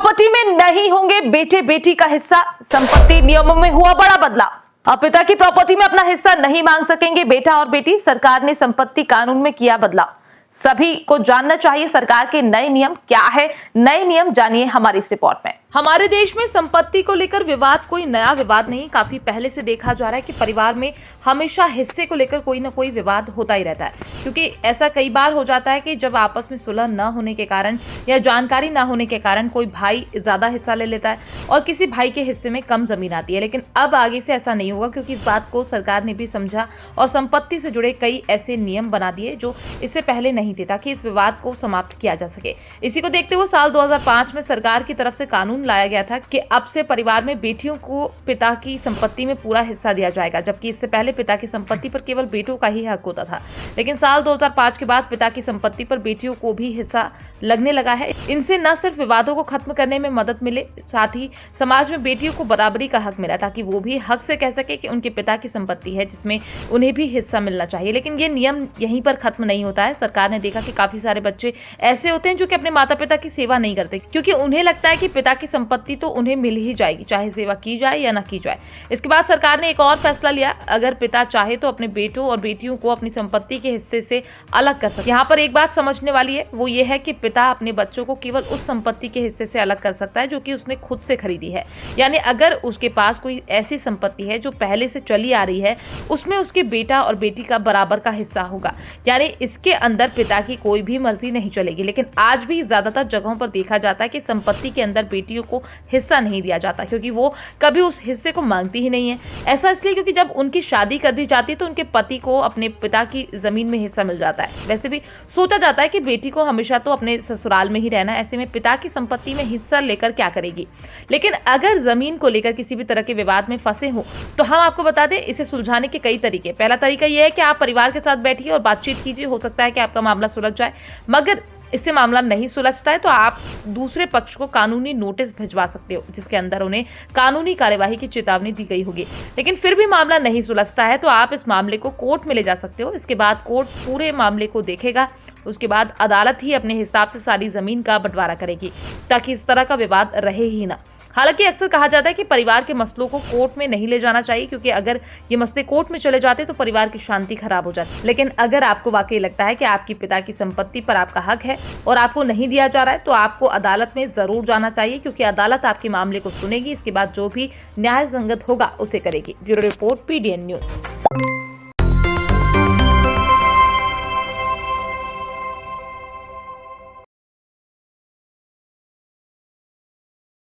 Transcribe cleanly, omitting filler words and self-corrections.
Property में नहीं होंगे बेटे बेटी का हिस्सा, संपत्ति नियमों में हुआ बड़ा बदलाव। अब पिता की प्रॉपर्टी में अपना हिस्सा नहीं मांग सकेंगे बेटा और बेटी। सरकार ने संपत्ति कानून में किया बदलाव। सभी को जानना चाहिए सरकार के नए नियम क्या है। नए नियम जानिए हमारी इस रिपोर्ट में। हमारे देश में संपत्ति को लेकर विवाद कोई नया विवाद नहीं, काफी पहले से देखा जा रहा है कि परिवार में हमेशा हिस्से को लेकर कोई ना कोई विवाद होता ही रहता है। क्योंकि ऐसा कई बार हो जाता है कि जब आपस में सुलह न होने के कारण या जानकारी न होने के कारण कोई भाई ज्यादा हिस्सा ले लेता है और किसी भाई के हिस्से में कम जमीन आती है। लेकिन अब आगे से ऐसा नहीं होगा, क्योंकि इस बात को सरकार ने भी समझा और संपत्ति से जुड़े कई ऐसे नियम बना दिए जो इससे पहले नहीं थे, ताकि इस विवाद को समाप्त किया जा सके। इसी को देखते हुए साल 2005 में सरकार की तरफ से कानून लाया गया था कि अब से परिवार में बेटियों को पिता की संपत्ति में पूरा हिस्सा दिया जाएगा, जबकि इससे पहले पिता की संपत्ति पर केवल बेटों का ही हक होता था। लेकिन साल 2005 के बाद पिता की संपत्ति पर बेटियों को भी हिस्सा लगने लगा है। इनसे न सिर्फ विवादों को खत्म करने में मदद मिले, साथ ही समाज में बेटियों को बराबरी का हक मिला, ताकि वो भी हक से कह सके कि उनके पिता की संपत्ति है जिसमें उन्हें भी हिस्सा मिलना चाहिए। लेकिन ये नियम यहीं पर खत्म नहीं होता है। सरकार ने देखा कि काफी सारे बच्चे ऐसे होते हैं जो कि अपने माता पिता की सेवा नहीं करते, क्योंकि उन्हें लगता है कि पिता की संपत्ति तो उन्हें मिल ही जाएगी, चाहे सेवा की जाए या ना की जाए। इसके बाद सरकार ने एक और फैसला लिया, अगर पिता चाहे तो अपने बेटों और बेटियों को अपनी संपत्ति के हिस्से से अलग कर सकते। यहाँ पर एक बात समझने वाली है, वो ये है कि पिता अपने बच्चों को केवल उस संपत्ति के हिस्से से अलग कर सकता है जो कि उसने खुद से खरीदी है। यानी अगर उसके पास कोई ऐसी संपत्ति है जो पहले से चली आ रही है, उसमें उसके बेटा और बेटी का बराबर का हिस्सा होगा। यानी इसके अंदर पिता की कोई भी मर्जी नहीं चलेगी। लेकिन आज भी ज्यादातर जगहों पर देखा जाता है कि संपत्ति के अंदर बेटियों को हिस्सा नहीं दिया जाता, क्योंकि वो कभी उस हिस्से को मांगती ही नहीं है। ऐसा इसलिए क्योंकि जब उनकी शादी कर दी जाती है तो उनके पति को अपने पिता की जमीन में हिस्सा मिल जाता है। वैसे भी सोचा जाता है कि बेटी को हमेशा तो अपने ससुराल में ही रहना है, ऐसे में पिता की संपत्ति में हिस्सा लेकर क्या करेगी। लेकिन अगर जमीन को लेकर किसी भी तरह के विवाद में फंसे हो तो हम आपको बता दें, इसे सुलझाने के कई तरीके। पहला तरीका यह है कि आप परिवार के साथ बैठिए और बातचीत कीजिए। हो सकता है कि आपका मामला सुलझ जाए, मगर इससे मामला नहीं सुलझता है तो आप दूसरे पक्ष को कानूनी नोटिस भिजवा सकते हो, जिसके अंदर उन्हें कानूनी कार्यवाही की चेतावनी दी गई होगी। लेकिन फिर भी मामला नहीं सुलझता है तो आप इस मामले को कोर्ट में ले जा सकते हो। इसके बाद कोर्ट पूरे मामले को देखेगा, उसके बाद अदालत ही अपने हिसाब से सारी जमीन का बंटवारा करेगी, ताकि इस तरह का विवाद रहे ही ना। हालांकि अक्सर कहा जाता है कि परिवार के मसलों को कोर्ट में नहीं ले जाना चाहिए, क्योंकि अगर ये मसले कोर्ट में चले जाते तो परिवार की शांति खराब हो जाती। लेकिन अगर आपको वाकई लगता है कि आपकी पिता की संपत्ति पर आपका हक है और आपको नहीं दिया जा रहा है, तो आपको अदालत में जरूर जाना चाहिए, क्योंकि अदालत आपके मामले को सुनेगी। इसके बाद जो भी न्याय संगत होगा उसे करेगी। Bureau report, PDN news.